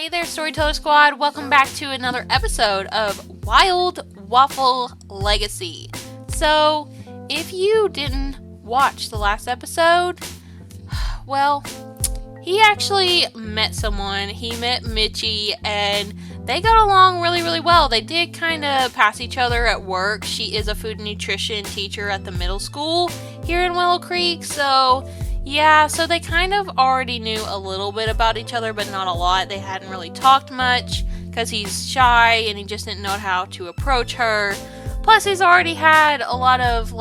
Hey there, Storyteller Squad. Welcome back to another episode of Wild Waffle Legacy. So, if you didn't watch the last episode, well, he actually met someone. He met Mitchie, and they got along really, really well. They did kind of pass each other at work. She is a food and nutrition teacher at the middle school here in Willow Creek, so they kind of already knew a little bit about each other, but not a lot. They hadn't really talked much because he's shy and he just didn't know how to approach her. Plus, he's already had a lot of,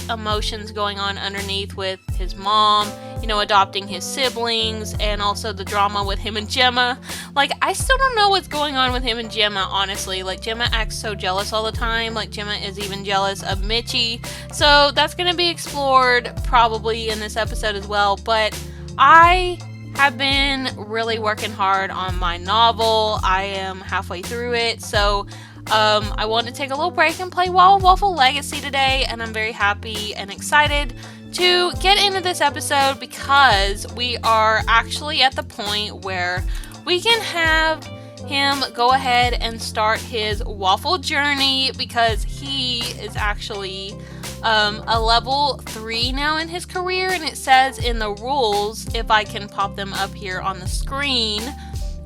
emotions going on underneath with his mom, adopting his siblings, and also the drama with him and Gemma. I still don't know what's going on with him and Gemma, honestly. Gemma acts so jealous all the time. Gemma is even jealous of Mitchie. So, that's going to be explored probably in this episode as well. But I have been really working hard on my novel. I am halfway through it, so I wanted to take a little break and play Wild Waffle Legacy today, and I'm very happy and excited to get into this episode because we are actually at the point where we can have him go ahead and start his waffle journey because he is actually a level 3 now in his career, and it says in the rules, if I can pop them up here on the screen,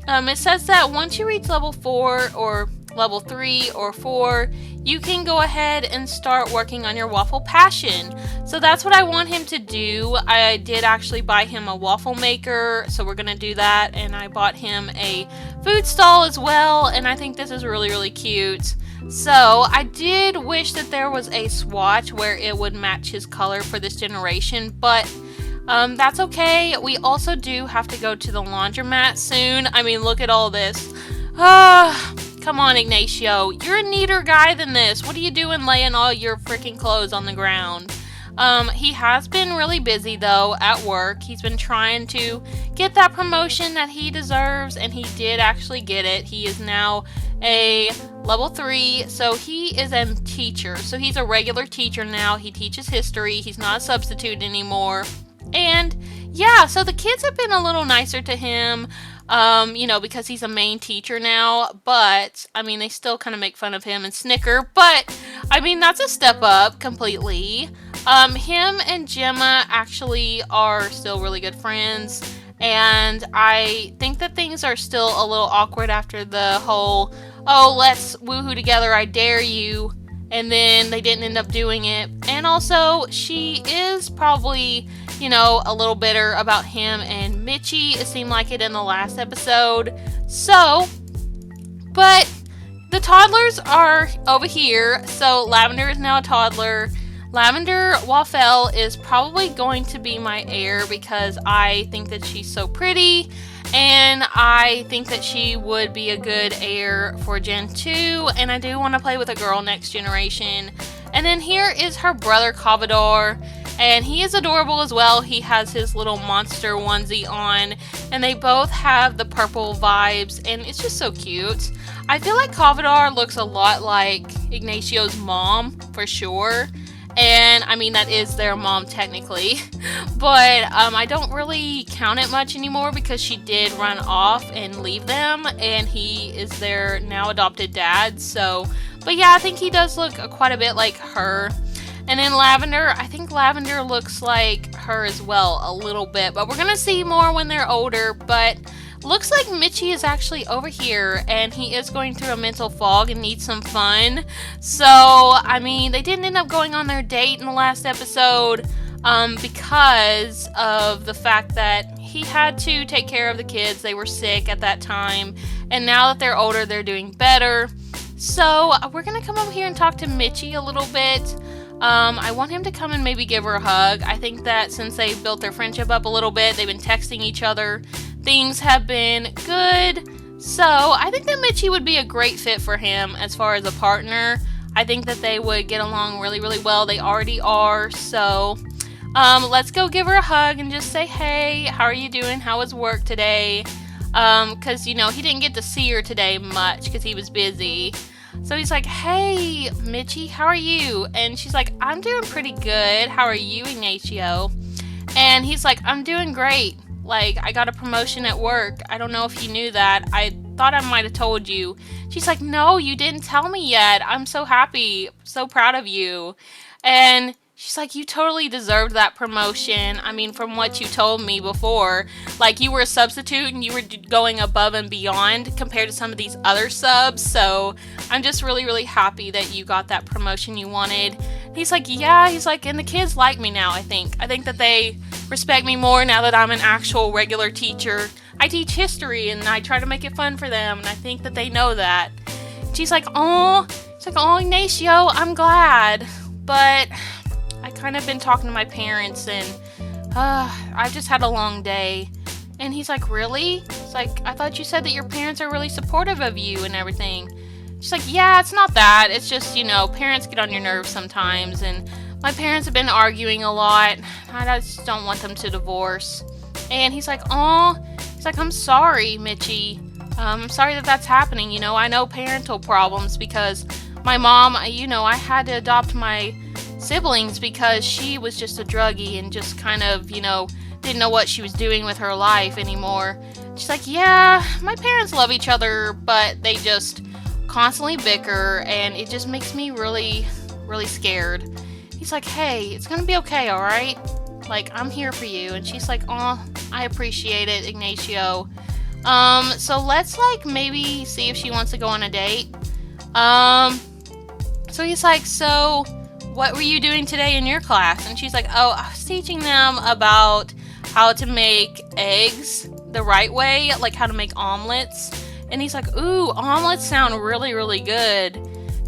it says that once you reach level 4 or level 3 or 4, you can go ahead and start working on your waffle passion. So that's what I want him to do. I did actually buy him a waffle maker, so we're gonna do that, and I bought him a food stall as well, and I think this is really, really cute. So I did wish that there was a swatch where it would match his color for this generation, but that's okay. We also do have to go to the laundromat soon. I mean, look at all this. Come on, Ignacio. You're a neater guy than this. What are you doing laying all your freaking clothes on the ground? He has been really busy, though, at work. He's been trying to get that promotion that he deserves, and he did actually get it. He is now a level 3, so he is a teacher. So he's a regular teacher now. He teaches history. He's not a substitute anymore. And, yeah, so the kids have been a little nicer to him. Because he's a main teacher now, but, they still kind of make fun of him and snicker, but, that's a step up completely. Him and Gemma actually are still really good friends, and I think that things are still a little awkward after the whole, oh, let's woohoo together, I dare you, and then they didn't end up doing it, and also, she is probably a little bitter about him and Mitchie. It seemed like it in the last episode. So, but the toddlers are over here. So, Lavender is now a toddler. Lavender Waffle is probably going to be my heir because I think that she's so pretty. And I think that she would be a good heir for Gen 2. And I do want to play with a girl next generation. And then here is her brother, Cavador. And he is adorable as well. He has his little monster onesie on. And they both have the purple vibes. And it's just so cute. I feel like Cavador looks a lot like Ignacio's mom, for sure. And, that is their mom technically. But I don't really count it much anymore because she did run off and leave them. And he is their now adopted dad. So, but yeah, I think he does look quite a bit like her. And then Lavender, I think Lavender looks like her as well, a little bit. But we're going to see more when they're older. But looks like Mitchie is actually over here. And he is going through a mental fog and needs some fun. So, they didn't end up going on their date in the last episode. Because of the fact that he had to take care of the kids. They were sick at that time. And now that they're older, they're doing better. So, we're going to come over here and talk to Mitchie a little bit. I want him to come and maybe give her a hug. I think that since they built their friendship up a little bit, they've been texting each other. Things have been good. So, I think that Mitchie would be a great fit for him as far as a partner. I think that they would get along really, really well. They already are. So, let's go give her a hug and just say, hey, how are you doing? How was work today? Because, he didn't get to see her today much because he was busy. So he's like, hey, Mitchie, how are you? And she's like, I'm doing pretty good. How are you, Ignacio? And he's like, I'm doing great. I got a promotion at work. I don't know if you knew that. I thought I might have told you. She's like, no, you didn't tell me yet. I'm so happy, so proud of you. And she's like, you totally deserved that promotion. I mean, from what you told me before, like you were a substitute and you were going above and beyond compared to some of these other subs. So I'm just really, really happy that you got that promotion you wanted. He's like, yeah, he's like, and the kids like me now, I think. I think that they respect me more now that I'm an actual regular teacher. I teach history and I try to make it fun for them, and I think that they know that. She's like, oh, Ignacio, I'm glad. But I kind of been talking to my parents, and I've just had a long day. And he's like, really? It's like, I thought you said that your parents are really supportive of you and everything. She's like, yeah, it's not that. It's just, parents get on your nerves sometimes, and my parents have been arguing a lot. I just don't want them to divorce. And he's like, oh, he's like, I'm sorry, Mitchie. I'm sorry that that's happening. I know parental problems because my mom, I had to adopt my siblings because she was just a druggie and just kind of, didn't know what she was doing with her life anymore. She's like, yeah, my parents love each other, but they just constantly bicker, and it just makes me really, really scared. He's like, hey, it's gonna be okay, alright? Like, I'm here for you. And she's like, oh, I appreciate it, Ignacio. So let's, maybe see if she wants to go on a date. So he's like, so what were you doing today in your class? And she's like, oh, I was teaching them about how to make eggs the right way, like how to make omelets. And he's like, ooh, omelets sound really, really good.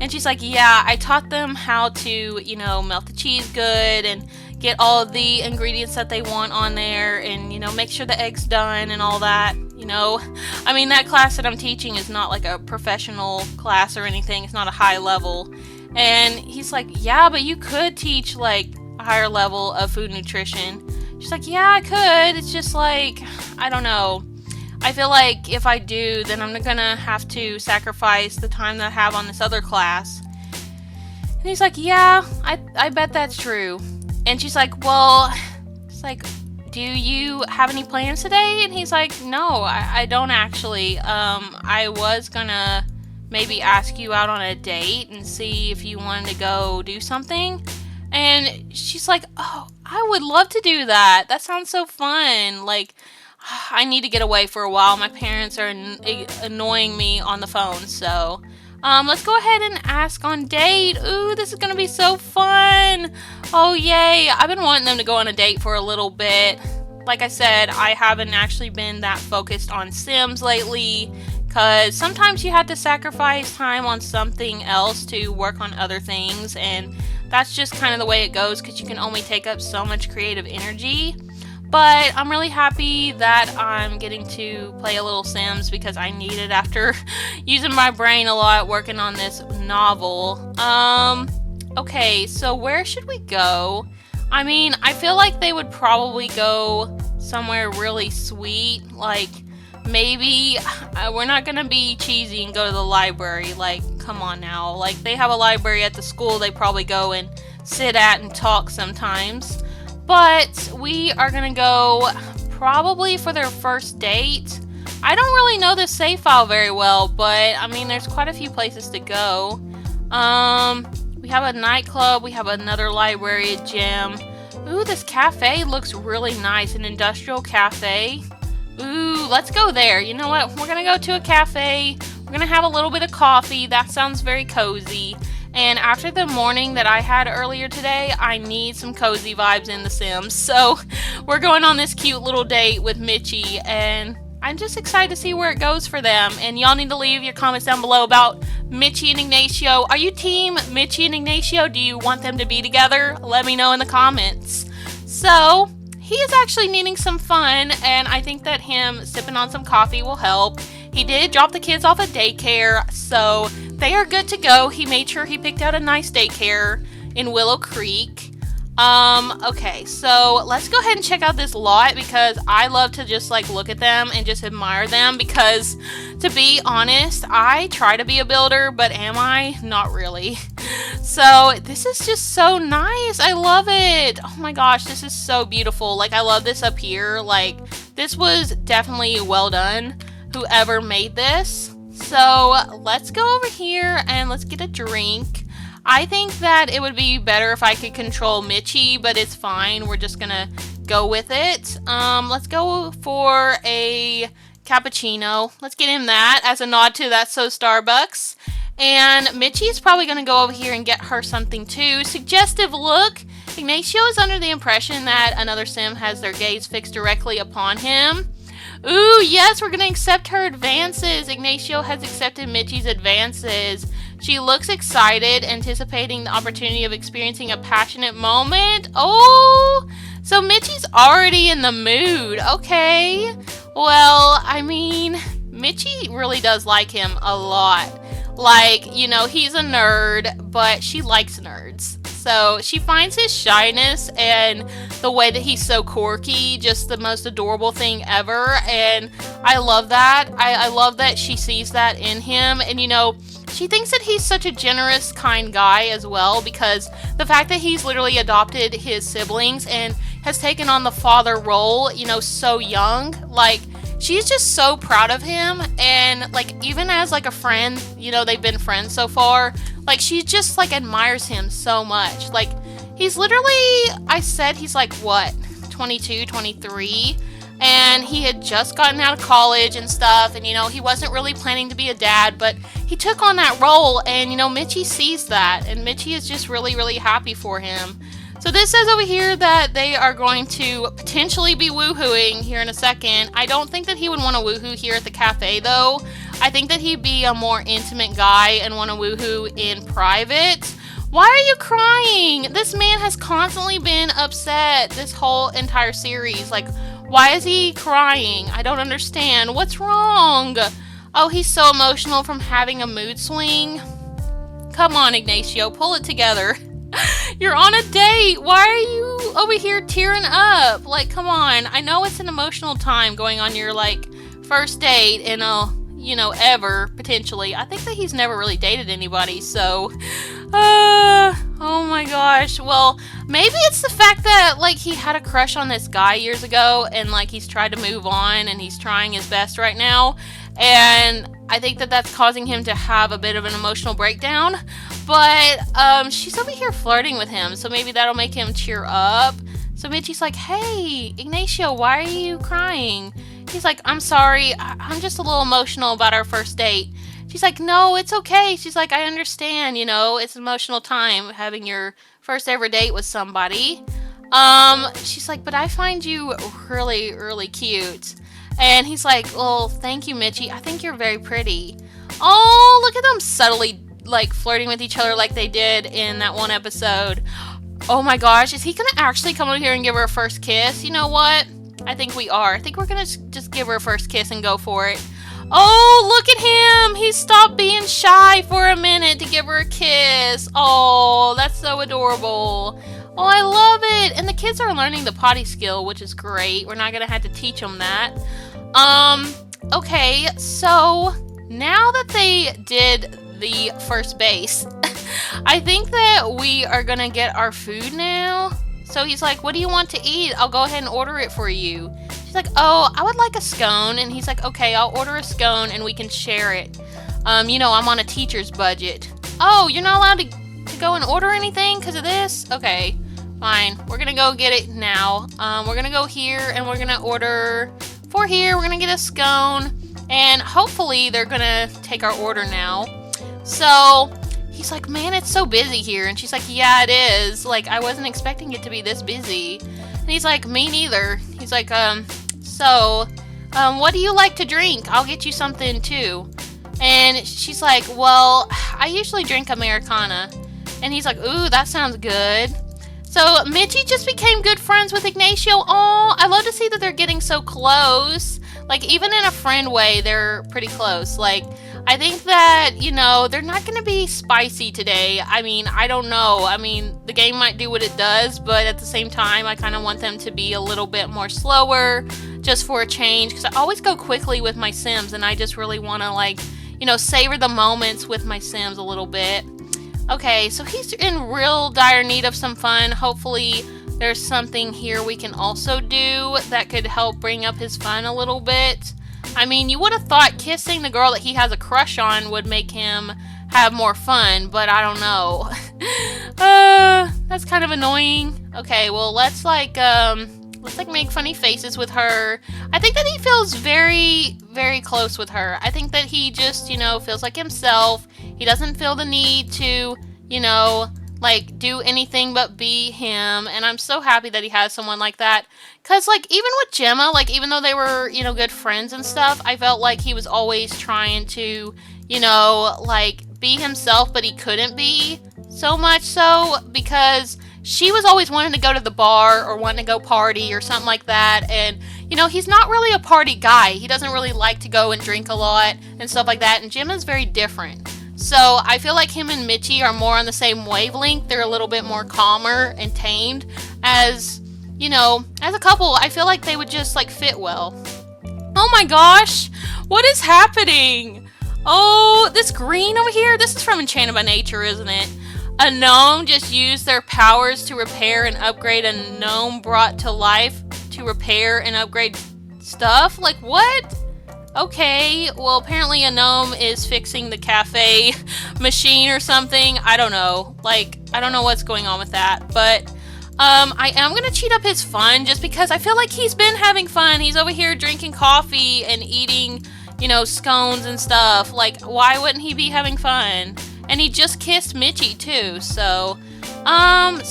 And she's like, yeah, I taught them how to, melt the cheese good and get all of the ingredients that they want on there and, make sure the egg's done and all that. I mean, that class that I'm teaching is not like a professional class or anything. It's not a high level. And he's like, yeah, but you could teach like a higher level of food nutrition. She's like, yeah, I could. It's just like, I don't know. I feel like if I do, then I'm gonna have to sacrifice the time that I have on this other class. And he's like, yeah, I bet that's true. And she's like, well, it's like, do you have any plans today? And he's like, no, I don't actually. I was gonna maybe ask you out on a date and see if you wanted to go do something. And she's like, oh, I would love to do that. That sounds so fun. Like, I need to get away for a while. My parents are annoying me on the phone, so let's go ahead and ask on date. Ooh, this is gonna be so fun. Oh, yay. I've been wanting them to go on a date for a little bit. Like I said, I haven't actually been that focused on Sims lately, because sometimes you have to sacrifice time on something else to work on other things, and that's just kind of the way it goes, because you can only take up so much creative energy. But I'm really happy that I'm getting to play a little Sims because I need it after using my brain a lot working on this novel. Okay, so where should we go? I mean, I feel like they would probably go somewhere really sweet. Like, maybe we're not gonna be cheesy and go to the library. Like, come on now. Like, they have a library at the school they probably go and sit at and talk sometimes. But we are gonna go probably for their first date. I don't really know the save file very well, but I mean, there's quite a few places to go. We have a nightclub, we have another library, a gym. Ooh, this cafe looks really nice, an industrial cafe. Ooh, let's go there. You know what? We're gonna go to a cafe. We're gonna have a little bit of coffee. That sounds very cozy. And after the morning that I had earlier today, I need some cozy vibes in The Sims. So we're going on this cute little date with Mitchie, and I'm just excited to see where it goes for them. And y'all need to leave your comments down below about Mitchie and Ignacio. Are you team Mitchie and Ignacio? Do you want them to be together? Let me know in the comments. So he is actually needing some fun, and I think that him sipping on some coffee will help. He did drop the kids off at daycare, so they are good to go. He made sure he picked out a nice daycare in Willow Creek. Okay, so let's go ahead and check out this lot, because I love to just like look at them and just admire them, because to be honest, I try to be a builder, but am I? Not really. So this is just so nice. I love it. Oh my gosh, this is so beautiful. Like, I love this up here. Like, this was definitely well done. whoever made this. So let's go over here and let's get a drink. I think that it would be better if I could control Mitchie, but it's fine. We're just gonna go with it. Let's go for a cappuccino. Let's get him that as a nod to That's So Starbucks. And Mitchie is probably gonna go over here and get her something too. Suggestive look. Ignacio is under the impression that another sim has their gaze fixed directly upon him. Ooh, yes, we're gonna accept her advances. Ignacio has accepted Mitchie's advances. She looks excited, anticipating the opportunity of experiencing a passionate moment. Oh, so Mitchie's already in the mood. Okay. Well, I mean, Mitchie really does like him a lot. Like, you know, he's a nerd, but she likes nerds. So she finds his shyness and the way that he's so quirky just the most adorable thing ever. And I love that. I love that she sees that in him. And, you know, she thinks that he's such a generous, kind guy as well, because the fact that he's literally adopted his siblings and has taken on the father role, you know, so young, like, she's just so proud of him. And, like, even as, like, a friend, you know, they've been friends so far, like, she just, like, admires him so much. Like, he's literally, I said he's, like, what, 22, 23? And he had just gotten out of college and stuff, and, you know, he wasn't really planning to be a dad, but he took on that role, and, you know, Mitchie sees that, and Mitchie is just really, really happy for him. So this says over here that they are going to potentially be woohooing here in a second. I don't think that he would want to woohoo here at the cafe, though. I think that he'd be a more intimate guy and want to woohoo in private. Why are you crying? This man has constantly been upset this whole entire series. Like, why is he crying? I don't understand. What's wrong? Oh, he's so emotional from having a mood swing. Come on, Ignacio, pull it together. You're on a date. Why are you over here tearing up? Like, come on. I know it's an emotional time going on your, like, first date in a, you know, ever, potentially. I think that he's never really dated anybody, so... oh my gosh. Well, maybe it's the fact that, like, he had a crush on this guy years ago, and, like, he's tried to move on, and he's trying his best right now, and I think that that's causing him to have a bit of an emotional breakdown. But she's over here flirting with him, so maybe that'll make him cheer up. So Mitchie's like, hey, Ignacio, why are you crying? He's like, I'm sorry, I'm just a little emotional about our first date. She's like, no, it's okay. She's like, I understand, you know, it's an emotional time having your first ever date with somebody. She's like, but I find you really, really cute. And he's like, well, thank you, Mitchie. I think you're very pretty. Oh, look at them subtly, like, flirting with each other like they did in that one episode. Oh my gosh, is he gonna actually come over here and give her a first kiss? You know what? I think we are. I think we're gonna just give her a first kiss and go for it. Oh, look at him! He stopped being shy for a minute to give her a kiss. Oh, that's so adorable. Oh, I love it. And the kids are learning the potty skill, which is great. We're not gonna have to teach them that. Okay, so now that they did the first base, I think that we are gonna get our food now. So he's like, what do you want to eat? I'll go ahead and order it for you. She's like, oh, I would like a scone. And he's like, okay, I'll order a scone and we can share it. You know, I'm on a teacher's budget. Oh, you're not allowed to go and order anything because of this? Okay, fine. We're gonna go get it now. We're gonna go here and we're gonna order for here. We're gonna get a scone and hopefully they're gonna take our order now. So he's like, man, it's so busy here. And she's like, yeah, it is. Like, I wasn't expecting it to be this busy. And he's like, me neither. He's like, what do you like to drink? I'll get you something too. And she's like, well, I usually drink Americana. And he's like, ooh, that sounds good. So Mitchie just became good friends with Ignacio. Oh, I love to see that they're getting so close. Like, even in a friend way, they're pretty close. Like, I think that, you know, they're not going to be spicy today. I mean, I don't know. I mean, the game might do what it does, but at the same time, I kind of want them to be a little bit more slower, just for a change. Because I always go quickly with my Sims, and I just really want to, like, you know, savor the moments with my Sims a little bit. Okay, so he's in real dire need of some fun. Hopefully there's something here we can also do that could help bring up his fun a little bit. I mean, you would have thought kissing the girl that he has a crush on would make him have more fun, but I don't know. That's kind of annoying. Okay, well, let's make funny faces with her. I think that he feels very, very close with her. I think that he just, feels like himself. He doesn't feel the need to, do anything but be him. And I'm so happy that he has someone like that. Because, even with Gemma, even though they were, good friends and stuff, I felt like he was always trying to, be himself, but he couldn't be. So much so because she was always wanting to go to the bar or wanting to go party or something like that. And, he's not really a party guy. He doesn't really like to go and drink a lot and stuff like that. And Gemma's very different. So I feel like him and Mitchie are more on the same wavelength. They're a little bit more calmer and tamed. As a couple, I feel like they would just fit well. Oh my gosh, what is happening? Oh, this green over here, this is from Enchanted by Nature, isn't it? A gnome just used their powers to repair and upgrade a gnome brought to life to repair and upgrade stuff? What? Okay, well, apparently a gnome is fixing the cafe machine or something. I don't know. I don't know what's going on with that. But I am going to cheat up his fun just because I feel like he's been having fun. He's over here drinking coffee and eating, scones and stuff. Why wouldn't he be having fun? And he just kissed Mitchie too. So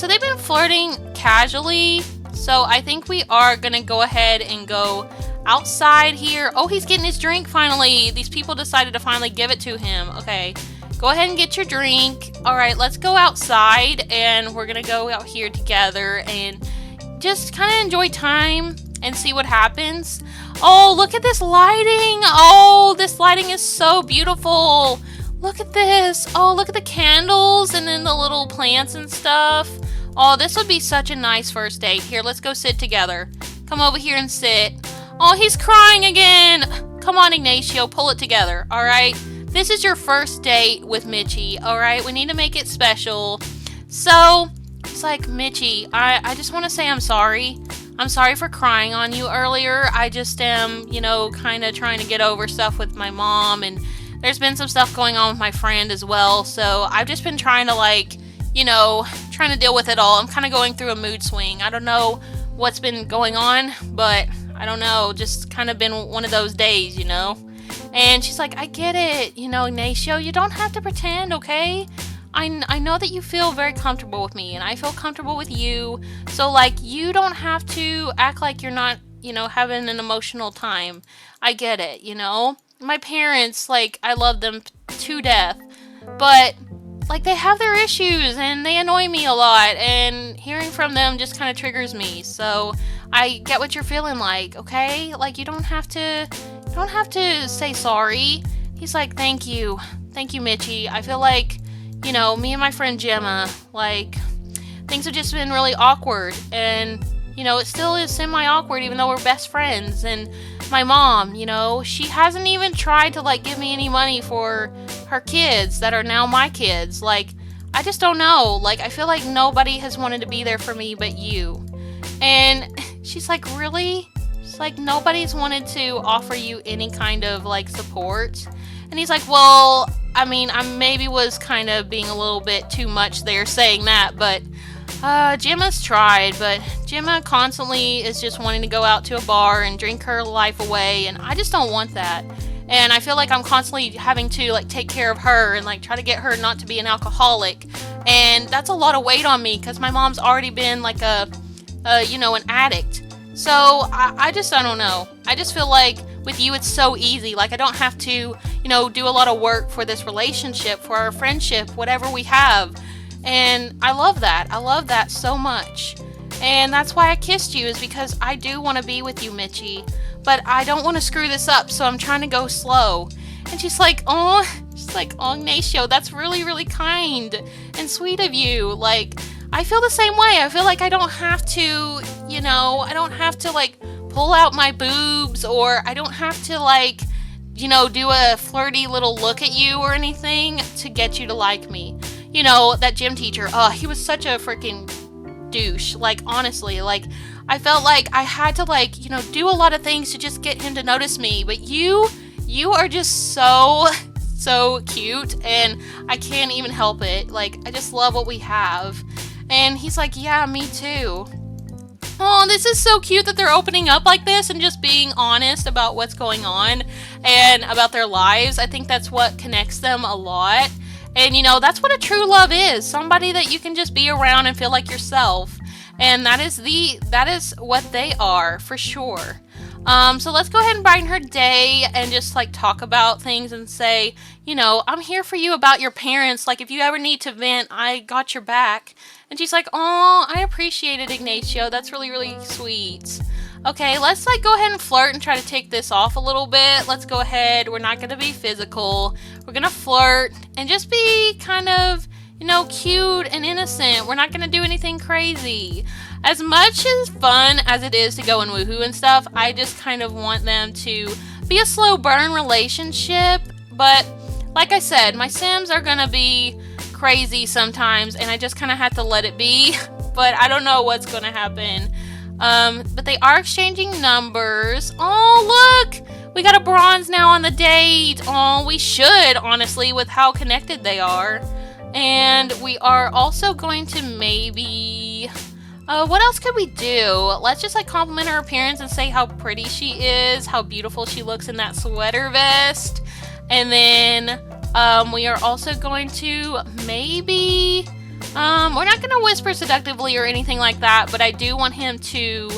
they've been flirting casually. So I think we are going to go ahead and go outside here. Oh, he's getting his drink finally. These people decided to finally give it to him. Okay, go ahead and get your drink. All right, let's go outside and we're gonna go out here together and just kind of enjoy time and see what happens. Oh, look at this lighting. Oh, this lighting is so beautiful. Look at this. Oh, look at the candles and then the little plants and stuff. Oh, this would be such a nice first date. Here, let's go sit together. Come over here and sit. Oh, he's crying again. Come on, Ignacio, pull it together, all right? This is your first date with Mitchie, all right? We need to make it special. So, it's like, Mitchie, I just want to say I'm sorry. I'm sorry for crying on you earlier. I just am, kind of trying to get over stuff with my mom, and there's been some stuff going on with my friend as well. So, I've just been trying to, trying to deal with it all. I'm kind of going through a mood swing. I don't know what's been going on, but I don't know, just kind of been one of those days, And she's like, I get it, Ignacio, you don't have to pretend, okay? I know that you feel very comfortable with me, and I feel comfortable with you. So, you don't have to act like you're not, having an emotional time. I get it, My parents, I love them to death. But, they have their issues, and they annoy me a lot, and hearing from them just kind of triggers me. So, I get what you're feeling like, okay? You don't have to say sorry. He's like, thank you, Mitchie. I feel like, me and my friend Gemma, things have just been really awkward, and, it still is semi-awkward even though we're best friends. And my mom, she hasn't even tried to, give me any money for her kids that are now my kids. I just don't know. I feel like nobody has wanted to be there for me but you. And she's like, really? She's like, nobody's wanted to offer you any kind of, support? And he's like, well, I mean, I maybe was kind of being a little bit too much there saying that, but Gemma's tried, but Gemma constantly is just wanting to go out to a bar and drink her life away, and I just don't want that. And I feel like I'm constantly having to, take care of her and, try to get her not to be an alcoholic. And that's a lot of weight on me because my mom's already been, an addict. So, I don't know. I just feel like with you, it's so easy. I don't have to, do a lot of work for this relationship, for our friendship, whatever we have. And I love that. I love that so much. And that's why I kissed you, is because I do want to be with you, Mitchie. But I don't want to screw this up, so I'm trying to go slow. And she's like, oh, Ignacio, that's really, really kind and sweet of you. I feel the same way. I feel like I don't have to, I don't have to, pull out my boobs, or I don't have to, do a flirty little look at you or anything to get you to like me. That gym teacher, he was such a freaking douche. Honestly, I felt like I had to, like, you know, do a lot of things to just get him to notice me. But you are just so cute, and I can't even help it. Like, I just love what we have. And he's like, yeah, me too. Oh, this is so cute that they're opening up like this and just being honest about what's going on and about their lives. I think that's what connects them a lot. And, you know, that's what a true love is. Somebody that you can just be around and feel like yourself. And that is what they are, for sure. So let's go ahead and brighten her day and just, like, talk about things and say, you know, I'm here for you about your parents. Like, if you ever need to vent, I got your back. And she's like, oh, I appreciate it, Ignacio. That's really, really sweet. Okay, let's, like, go ahead and flirt and try to take this off a little bit. Let's go ahead. We're not going to be physical. We're going to flirt and just be kind of, you know, cute and innocent. We're not going to do anything crazy. As much as fun as it is to go and woohoo and stuff, I just kind of want them to be a slow burn relationship. But like I said, my Sims are going to be crazy sometimes, and I just kind of have to let it be. But I don't know what's going to happen. But they are exchanging numbers. Oh, look! We got a bronze now on the date. Oh, we should, honestly, with how connected they are. And we are also going to maybe... what else could we do? Let's just, like, compliment her appearance and say how pretty she is, how beautiful she looks in that sweater vest. And then we are also going to maybe... we're not going to whisper seductively or anything like that, but I do want him to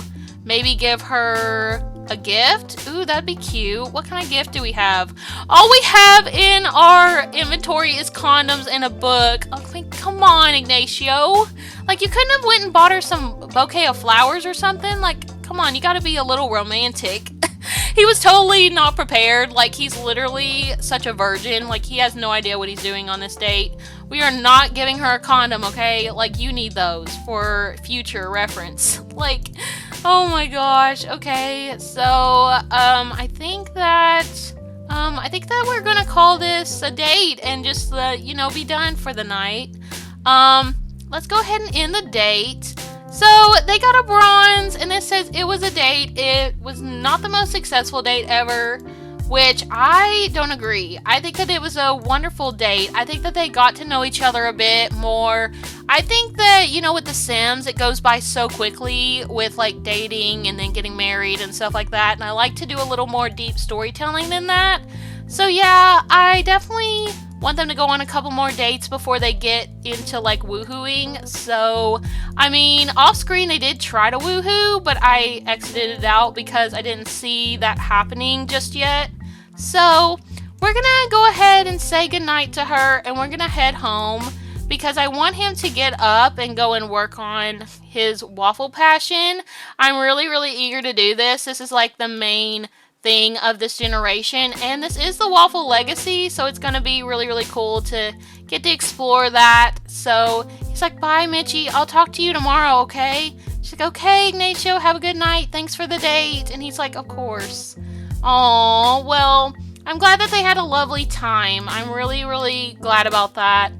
maybe give her a gift. Ooh, that'd be cute. What kind of gift do we have? All we have in our inventory is condoms and a book. Oh, come on, Ignacio. Like, you couldn't have went and bought her some bouquet of flowers or something? Like, come on, you gotta be a little romantic. He was totally not prepared. Like, he's literally such a virgin. Like, he has no idea what he's doing on this date. We are not giving her a condom, okay? Like, you need those for future reference. Like, oh my gosh. Okay, so, I think that we're gonna call this a date and just, you know, be done for the night. Let's go ahead and end the date. So, they got a bronze, and it says it was a date. It was not the most successful date ever, which I don't agree. I think that it was a wonderful date. I think that they got to know each other a bit more. I think that, you know, with The Sims, it goes by so quickly with, like, dating and then getting married and stuff like that, and I like to do a little more deep storytelling than that. So, yeah, I definitely want them to go on a couple more dates before they get into, like, woohooing. So, I mean, off screen they did try to woohoo, but I exited it out because I didn't see that happening just yet. So, we're gonna go ahead and say goodnight to her, and we're gonna head home because I want him to get up and go and work on his waffle passion. I'm really, really eager to do this. This is, like, the main thing of this generation, and this is the Waffle legacy, so it's gonna be really, really cool to get to explore that. So he's like, bye, Mitchie, I'll talk to you tomorrow, okay? She's like, okay, Ignacio, have a good night, thanks for the date. And he's like, of course. Oh, well, I'm glad that they had a lovely time. I'm really, really glad about that.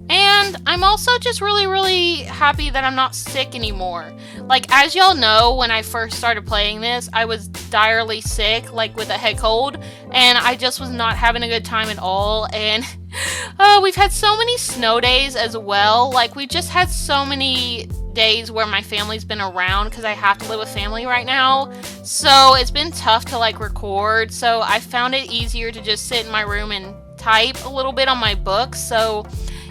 And I'm also just really, really happy that I'm not sick anymore. Like, as y'all know, when I first started playing this, I was direly sick, like with a head cold, and I just was not having a good time at all. And we've had so many snow days as well. Like, we just had so many days where my family's been around because I have to live with family right now. So it's been tough to, like, record. So I found it easier to just sit in my room and type a little bit on my book. So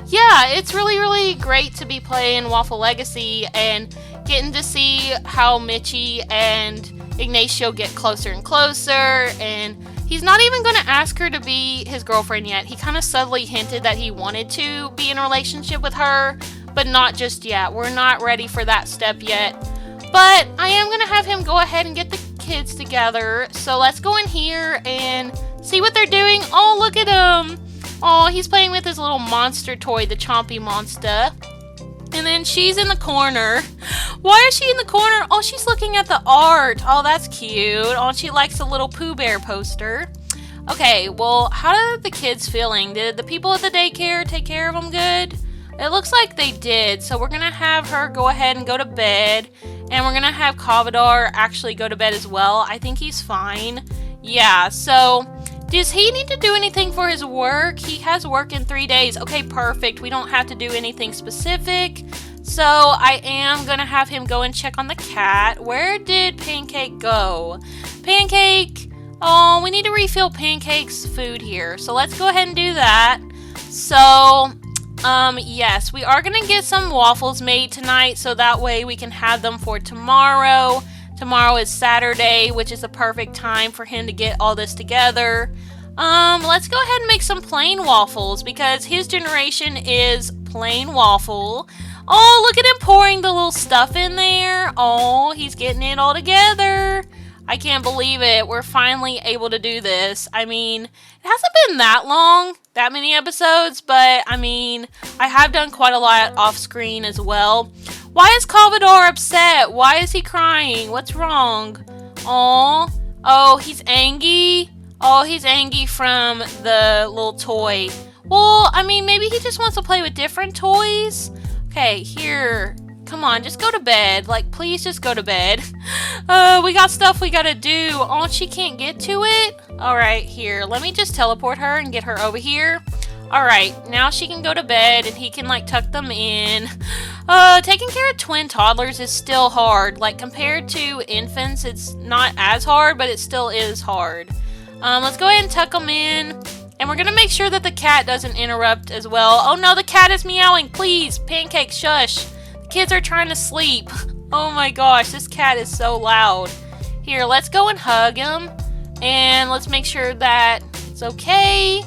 yeah, it's really, really great to be playing Waffle Legacy and getting to see how Mitchie and Ignacio get closer and closer. And he's not even going to ask her to be his girlfriend yet. He kind of subtly hinted that he wanted to be in a relationship with her, but not just yet. We're not ready for that step yet. But I am going to have him go ahead and get the kids together. So let's go in here and see what they're doing. Oh, look at him. Oh, he's playing with his little monster toy, the Chompy Monster. And then she's in the corner. Why is she in the corner? Oh, she's looking at the art. Oh, that's cute. Oh, she likes the little Pooh Bear poster. Okay, well, how are the kids feeling? Did the people at the daycare take care of them good? It looks like they did. So we're going to have her go ahead and go to bed. And we're gonna have Cavadar actually go to bed as well. I think he's fine. Yeah, so does he need to do anything for his work? He has work in 3 days. Okay, perfect. We don't have to do anything specific. So I am gonna have him go and check on the cat. Where did Pancake go? Pancake! Oh, we need to refill Pancake's food here. So let's go ahead and do that. So, yes, we are gonna get some waffles made tonight so that way we can have them for tomorrow. Tomorrow is Saturday, which is the perfect time for him to get all this together. Let's go ahead and make some plain waffles because his generation is plain waffle. Oh, look at him pouring the little stuff in there. Oh, he's getting it all together. I can't believe it. We're finally able to do this. I mean, it hasn't been that long, that many episodes, but I mean, I have done quite a lot off screen as well. Why is Cavador upset? Why is he crying? What's wrong? Oh, he's angry. Oh, he's angry from the little toy. Well, I mean, maybe he just wants to play with different toys. Okay, here. Come on, just go to bed. Like, please just go to bed. We got stuff we gotta do. Oh, she can't get to it? Alright, here. Let me just teleport her and get her over here. Alright, now she can go to bed and he can, like, tuck them in. Taking care of twin toddlers is still hard. Like, compared to infants, it's not as hard, but it still is hard. Let's go ahead and tuck them in. And we're gonna make sure that the cat doesn't interrupt as well. Oh no, the cat is meowing. Please, Pancake, shush. The kids are trying to sleep. Oh my gosh, this cat is so loud. Here, let's go and hug him. And let's make sure that it's okay.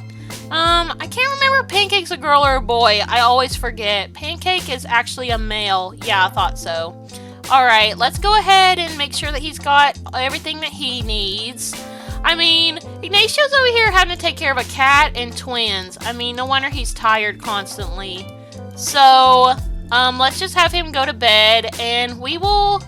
I can't remember if Pancake's a girl or a boy. I always forget. Pancake is actually a male. Yeah, I thought so. Alright, let's go ahead and make sure that he's got everything that he needs. I mean, Ignacio's over here having to take care of a cat and twins. I mean, no wonder he's tired constantly. So, let's just have him go to bed, and we will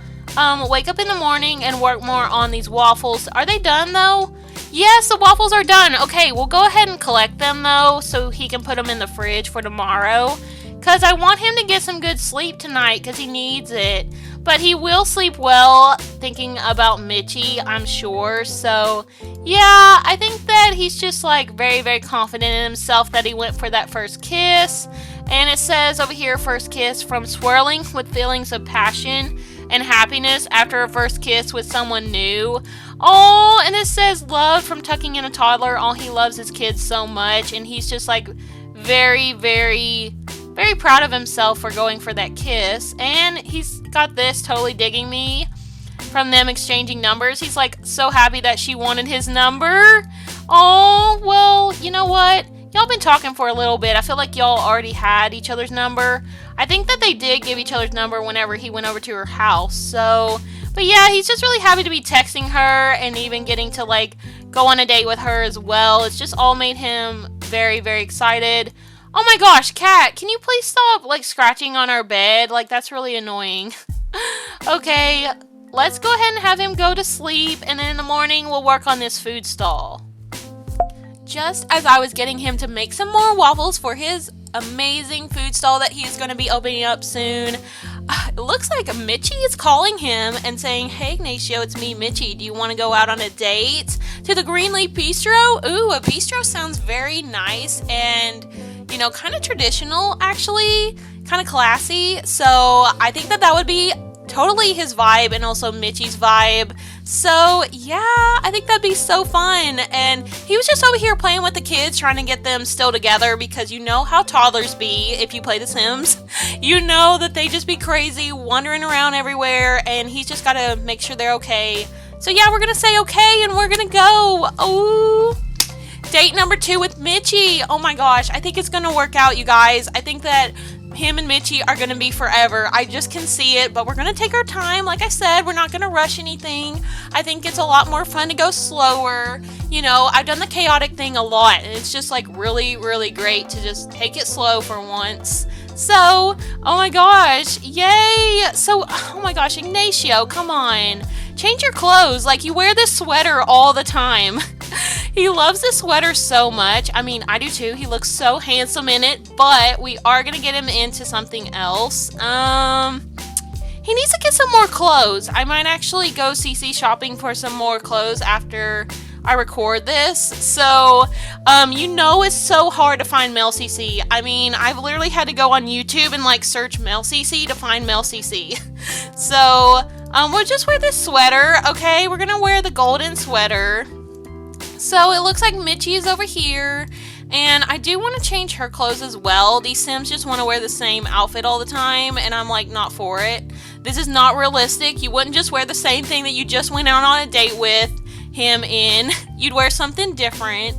wake up in the morning and work more on these waffles. Are they done, though? Yes, the waffles are done. Okay, we'll go ahead and collect them, though, so he can put them in the fridge for tomorrow. Because I want him to get some good sleep tonight, because he needs it. But he will sleep well thinking about Mitchie, I'm sure. So, yeah, I think that he's just, like, very, very confident in himself that he went for that first kiss. And it says over here, first kiss from swirling with feelings of passion and happiness after a first kiss with someone new. Oh, and it says love from tucking in a toddler. Oh, he loves his kids so much. And he's just, like, very, very proud of himself for going for that kiss. And he's got this, totally digging me, from them exchanging numbers. He's like so happy that she wanted his number. Oh, well, you know what? Y'all been talking for a little bit. I feel like y'all already had each other's number. I think that they did give each other's number whenever he went over to her house. So, but yeah, he's just really happy to be texting her and even getting to like go on a date with her as well. It's just all made him very, very excited. Oh my gosh, cat, can you please stop, like, scratching on our bed? Like, that's really annoying. Okay, let's go ahead and have him go to sleep, and then in the morning, we'll work on this food stall. Just as I was getting him to make some more waffles for his amazing food stall that he's going to be opening up soon, it looks like Mitchie is calling him and saying, "Hey, Ignacio, it's me, Mitchie. Do you want to go out on a date to the Greenleaf Bistro?" Ooh, a bistro sounds very nice and, you know, kind of traditional, actually, kind of classy. So I think that would be totally his vibe and also Mitchie's vibe. So yeah, I think that'd be so fun. And he was just over here playing with the kids, trying to get them still together, because you know how toddlers be if you play The Sims. You know that they just be crazy, wandering around everywhere, and he's just got to make sure they're okay. So yeah, we're gonna say okay, and we're gonna go. Oh, date number 2 with Mitchie. Oh my gosh, I think it's gonna work out, you guys. I think that him and Mitchie are gonna be forever. I just can see it, but we're gonna take our time. Like I said, we're not gonna rush anything. I think it's a lot more fun to go slower. You know, I've done the chaotic thing a lot, and it's just like really, really great to just take it slow for once. So, oh my gosh, yay! So, oh my gosh, Ignacio, come on. Change your clothes. Like, you wear this sweater all the time. He loves this sweater so much. I mean, I do too. He looks so handsome in it, but we are going to get him into something else. he needs to get some more clothes. I might actually go CC shopping for some more clothes after I record this. So, you know it's so hard to find male CC. I mean, I've literally had to go on YouTube and like search male CC to find male CC. So, we'll just wear this sweater, okay? We're gonna wear the golden sweater. So it looks like Mitchie is over here. And I do want to change her clothes as well. These Sims just want to wear the same outfit all the time, and I'm like, not for it. This is not realistic. You wouldn't just wear the same thing that you just went out on a date with him in. You'd wear something different.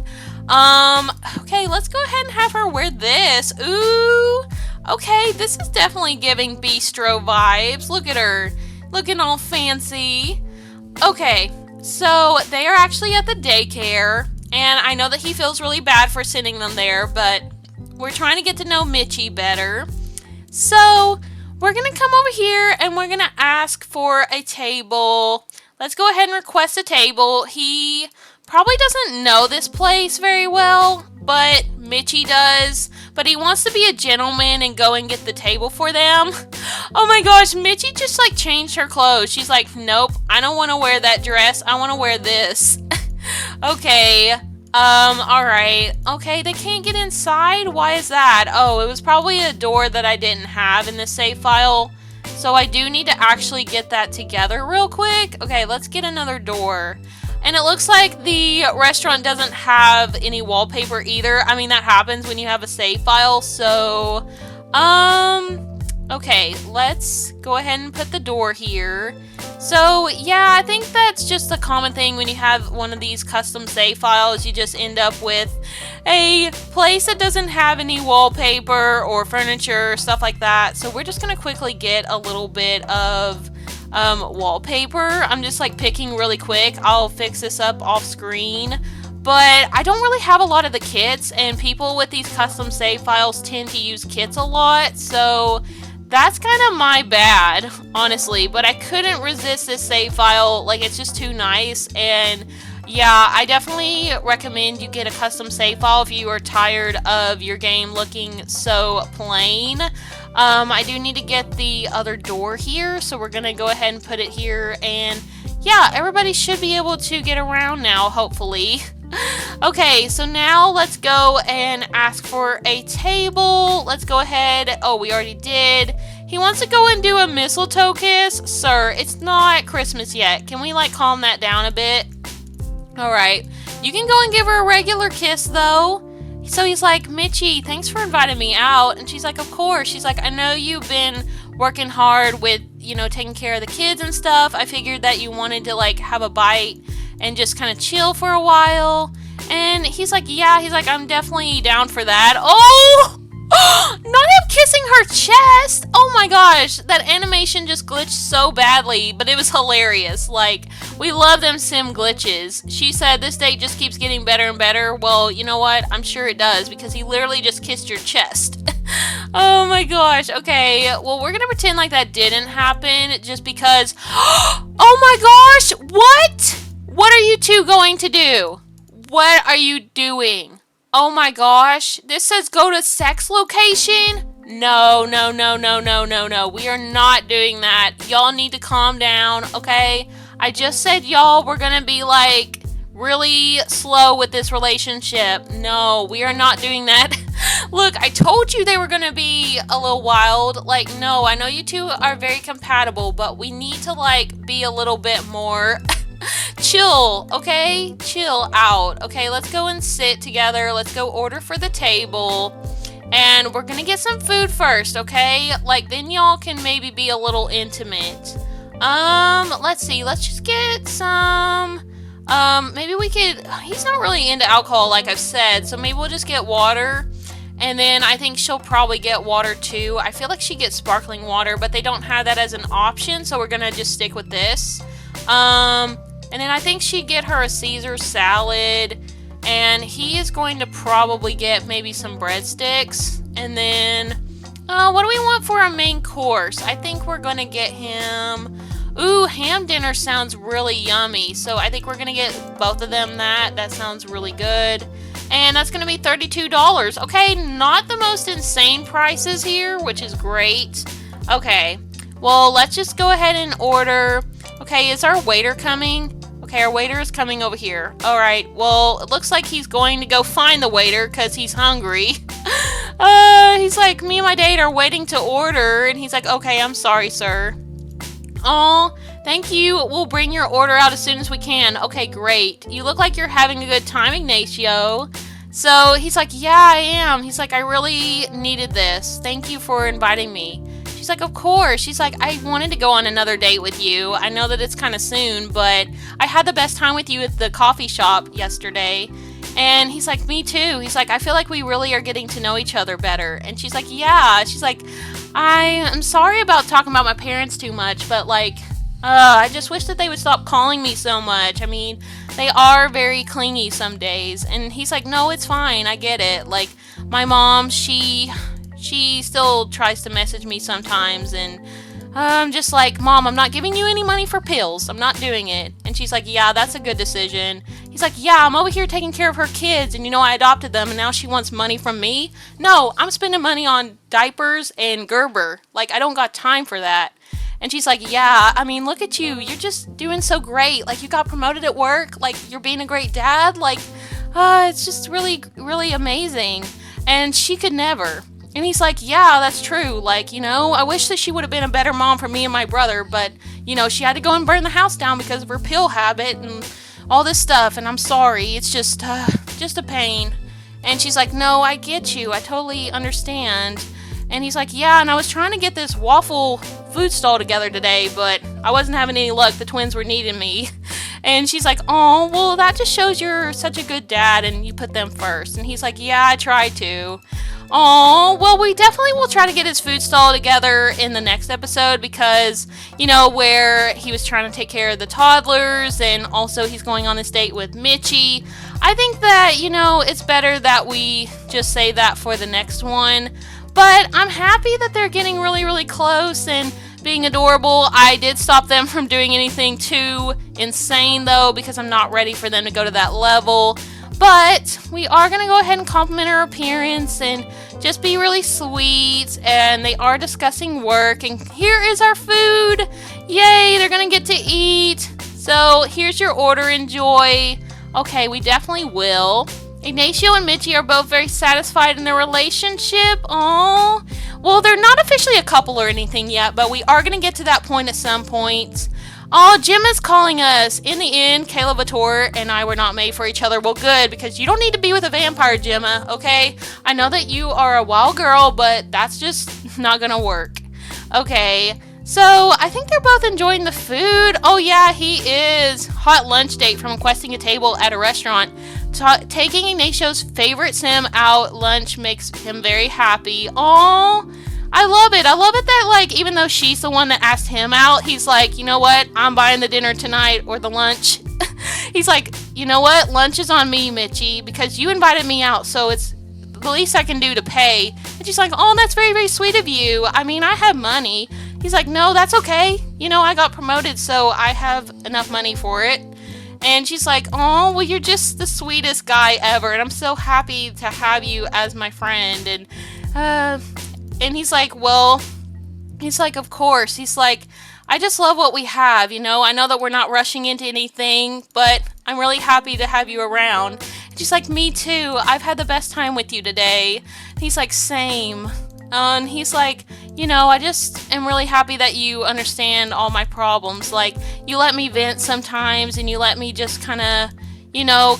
Okay, let's go ahead and have her wear this. Ooh, okay, this is definitely giving bistro vibes. Look at her, looking all fancy. Okay, so they are actually at the daycare. And I know that he feels really bad for sending them there, but we're trying to get to know Mitchie better. So we're going to come over here and we're going to ask for a table. Let's go ahead and request a table. He probably doesn't know this place very well, but Mitchie does. But he wants to be a gentleman and go and get the table for them. Oh my gosh, Mitchie just like changed her clothes. She's like, nope, I don't want to wear that dress. I want to wear this. Okay, alright. Okay, they can't get inside? Why is that? Oh, it was probably a door that I didn't have in the save file. So I do need to actually get that together real quick. Okay, let's get another door. And it looks like the restaurant doesn't have any wallpaper either. I mean, that happens when you have a save file, so, okay, let's go ahead and put the door here. So, yeah, I think that's just a common thing when you have one of these custom save files. You just end up with a place that doesn't have any wallpaper or furniture, stuff like that. So we're just going to quickly get a little bit of wallpaper. I'm just like picking really quick. I'll fix this up off screen. But I don't really have a lot of the kits, and people with these custom save files tend to use kits a lot. So that's kind of my bad, honestly, but I couldn't resist this save file. Like, it's just too nice. And yeah, I definitely recommend you get a custom save file if you are tired of your game looking so plain. I do need to get the other door here, so we're gonna go ahead and put it here. And yeah, everybody should be able to get around now, hopefully. Okay, so now let's go and ask for a table. Let's go ahead. Oh, we already did. He wants to go and do a mistletoe kiss. Sir, it's not Christmas yet. Can we like calm that down a bit? All right. You can go and give her a regular kiss though. So he's like, Mitchie, thanks for inviting me out. And she's like, of course. She's like, I know you've been working hard with, you know, taking care of the kids and stuff. I figured that you wanted to like have a bite and just kind of chill for a while. And he's like, yeah, he's like, I'm definitely down for that. Oh, not him kissing her chest. Oh my gosh, that animation just glitched so badly, but it was hilarious. Like, we love them sim glitches. She said this date just keeps getting better and better. Well, you know what? I'm sure it does, because he literally just kissed your chest. Oh my gosh. Okay, well, we're gonna pretend like that didn't happen just because. Oh my gosh, what? What are you two going to do? What are you doing? Oh my gosh. This says go to sex location? No, no, no, no, no, no, no. We are not doing that. Y'all need to calm down, okay? I just said y'all were gonna be like really slow with this relationship. No, we are not doing that. Look, I told you they were gonna be a little wild. Like, no, I know you two are very compatible, but we need to like be a little bit more chill, okay? Chill out. Okay, let's go and sit together. Let's go order for the table. And we're gonna get some food first, okay? Like, then y'all can maybe be a little intimate. Let's see. Let's just get some, maybe we could, he's not really into alcohol, like I've said, so maybe we'll just get water. And then I think she'll probably get water too. I feel like she gets sparkling water, but they don't have that as an option, so we're gonna just stick with this. And then I think she'd get her a Caesar salad, and he is going to probably get maybe some breadsticks. And then, what do we want for our main course? I think we're going to get him, ooh, ham dinner sounds really yummy. So I think we're going to get both of them that. That sounds really good. And that's going to be $32. Okay, not the most insane prices here, which is great. Okay. Well, let's just go ahead and order. Okay, is our waiter coming? Okay, our waiter is coming over here. Alright, well, it looks like he's going to go find the waiter because he's hungry. He's like, me and my date are waiting to order. And he's like, okay, I'm sorry, sir. Oh, thank you. We'll bring your order out as soon as we can. Okay, great. You look like you're having a good time, Ignacio. So he's like, yeah, I am. He's like, I really needed this. Thank you for inviting me. She's like, of course. She's like, I wanted to go on another date with you. I know that it's kind of soon, but I had the best time with you at the coffee shop yesterday. And he's like, me too. He's like, I feel like we really are getting to know each other better. And she's like, yeah. She's like, I'm sorry about talking about my parents too much, but like, I just wish that they would stop calling me so much. I mean, they are very clingy some days. And he's like, no, it's fine. I get it. Like, my mom, she still tries to message me sometimes, and I'm just like, Mom, I'm not giving you any money for pills. I'm not doing it. And she's like, yeah, that's a good decision. He's like, yeah, I'm over here taking care of her kids, and I adopted them, and now she wants money from me? No, I'm spending money on diapers and Gerber. Like, I don't got time for that. And she's like, yeah, I mean, look at you. You're just doing so great. Like, you got promoted at work. Like, you're being a great dad. Like, it's just really, really amazing. And she could never. And he's like, yeah, that's true. Like, I wish that she would have been a better mom for me and my brother, but, she had to go and burn the house down because of her pill habit and all this stuff, and I'm sorry. It's just a pain. And she's like, no, I get you. I totally understand. And he's like, yeah, and I was trying to get this Waffle food stall together today, but I wasn't having any luck. The twins were needing me. And she's like, oh, well, that just shows you're such a good dad and you put them first. And he's like, yeah, I try to. Oh, well, we definitely will try to get his food stall together in the next episode because, where he was trying to take care of the toddlers, and also he's going on this date with Mitchie. I think that, it's better that we just say that for the next one. But I'm happy that they're getting really, really close and being adorable. I did stop them from doing anything too insane, though, because I'm not ready for them to go to that level. But we are going to go ahead and compliment her appearance and just be really sweet. And they are discussing work. And here is our food. Yay, they're going to get to eat. So here's your order. Enjoy. Okay, we definitely will. Ignacio and Mitchie are both very satisfied in their relationship. Aww. Well, they're not officially a couple or anything yet, but we are going to get to that point at some point. Oh, Gemma's calling us. In the end, Kayla Vitor and I were not made for each other. Well, good, because you don't need to be with a vampire, Gemma, okay? I know that you are a wild girl, but that's just not gonna work. Okay, so I think they're both enjoying the food. Oh, yeah, he is. Hot lunch date from requesting a table at a restaurant. Taking Ignacio's favorite sim out lunch makes him very happy. Aww. I love it. I love it that, like, even though she's the one that asked him out, he's like, you know what? I'm buying the dinner tonight or the lunch. He's like, you know what? Lunch is on me, Mitchie, because you invited me out, so it's the least I can do to pay. And she's like, oh, that's very, very sweet of you. I mean, I have money. He's like, no, that's okay. I got promoted, so I have enough money for it. And she's like, oh, well, you're just the sweetest guy ever, and I'm so happy to have you as my friend. And he's like, well, of course. He's like, I just love what we have, I know that we're not rushing into anything, but I'm really happy to have you around. And she's like, me too. I've had the best time with you today. And he's like, same. And he's like, I just am really happy that you understand all my problems. Like, you let me vent sometimes, and you let me just kind of,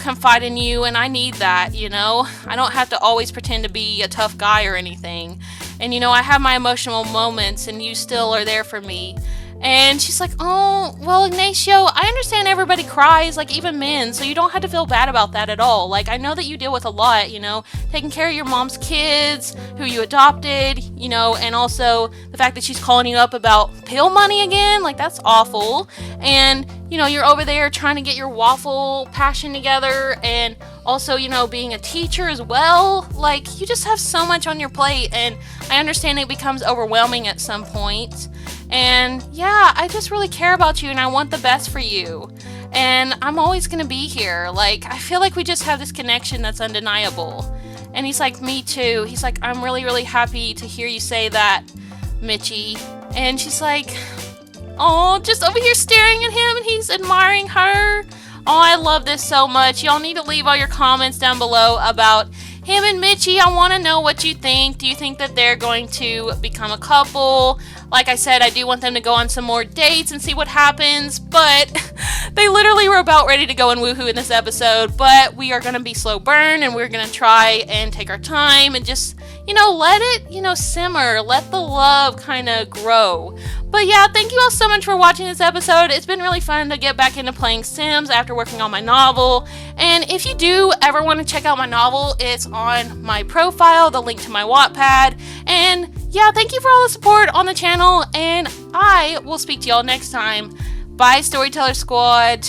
confide in you, and I need that, I don't have to always pretend to be a tough guy or anything. And, I have my emotional moments, and you still are there for me. And she's like, oh, well, Ignacio, I understand everybody cries, like even men, so you don't have to feel bad about that at all. Like, I know that you deal with a lot, taking care of your mom's kids, who you adopted, and also the fact that she's calling you up about pill money again, like, that's awful. And, you're over there trying to get your waffle passion together, and also, being a teacher as well. Like, you just have so much on your plate, and I understand it becomes overwhelming at some point. And yeah, I just really care about you, and I want the best for you. And I'm always going to be here. Like, I feel like we just have this connection that's undeniable. And he's like, me too. He's like, I'm really, really happy to hear you say that, Mitchie. And she's like, oh, just over here staring at him and he's admiring her. Oh, I love this so much. Y'all need to leave all your comments down below about him and Mitchie. I want to know what you think. Do you think that they're going to become a couple? Like I said, I do want them to go on some more dates and see what happens, but they literally were about ready to go and woohoo in this episode, but we are going to be slow burn and we're going to try and take our time and just, let it, simmer, let the love kind of grow. But yeah, thank you all so much for watching this episode. It's been really fun to get back into playing Sims after working on my novel. And if you do ever want to check out my novel, it's on my profile, the link to my Wattpad. And yeah, thank you for all the support on the channel, and I will speak to y'all next time. Bye, Storyteller Squad.